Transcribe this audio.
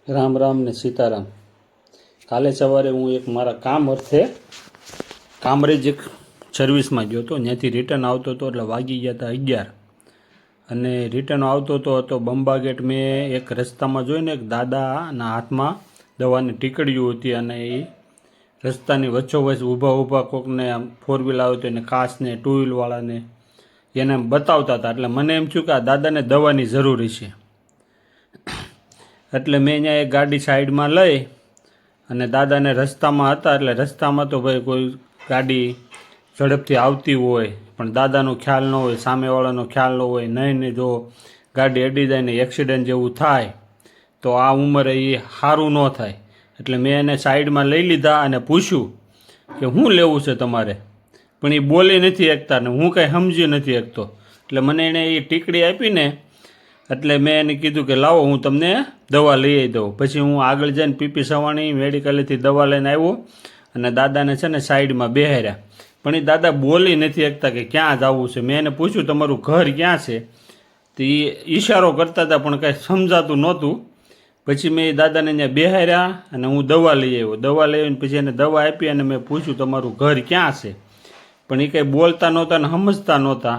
રામ રામ ને સીતારામ। કાલે સવારે હું એક મારા કામ અર્થે કામરેજ એક સર્વિસમાં ગયો હતો। ત્યાંથી રિટર્ન આવતો હતો એટલે વાગી ગયા હતા 11 અને રિટર્ન આવતો હતો બંબા ગેટ મેં એક રસ્તામાં જોઈને એક દાદાના હાથમાં દવાની ટીકડીઓ હતી અને એ રસ્તાની વચ્ચોવચ્ચ ઊભા કોકને આમ 4 વ્હીલ આવે તો એને કાચને 2 વ્હીલવાળાને એને બતાવતા હતા। એટલે મને એમ થયું કે આ દાદાને દવાની જરૂરી છે એટલે મેં અહીંયા એક ગાડી સાઈડમાં લઈ અને દાદાને રસ્તામાં હતા એટલે રસ્તામાં તો ભાઈ કોઈ ગાડી ઝડપથી આવતી હોય પણ દાદાનો ખ્યાલ ન હોય, સામેવાળાનો ખ્યાલ ન હોય, નહીં ને જો ગાડી અડી જાય ને એક્સિડન્ટ જેવું થાય તો આ ઉંમરે એ સારું ન થાય। એટલે મેં એને સાઈડમાં લઈ લીધા અને પૂછ્યું કે શું લેવું છે તમારે, પણ એ બોલી નથી શકતા ને હું કંઈ સમજી નથી શકતો। એટલે મને એણે એ ટીકડી આપીને એટલે મેં એને કીધું કે લાવો હું તમને દવા લઈ આવી દઉં। પછી હું આગળ જઈને પીપી સવાણી મેડિકલેથી દવા લઈને આવ્યો અને દાદાને છે ને સાઈડમાં બેહાર્યા, પણ એ દાદા બોલી નથી શકતા કે ક્યાં જવું છે। મેં એને પૂછ્યું તમારું ઘર ક્યાં છે, તો એ ઈશારો કરતા હતા પણ કાંઈ સમજાતું નહોતું। પછી મેં એ દાદાને ત્યાં બેહાર્યા અને હું દવા લઈ આવ્યો। દવા લઈ આવીને પછી એને દવા આપી અને મેં પૂછ્યું તમારું ઘર ક્યાં છે, પણ એ કંઈ બોલતા નહોતા ને સમજતા નહોતા।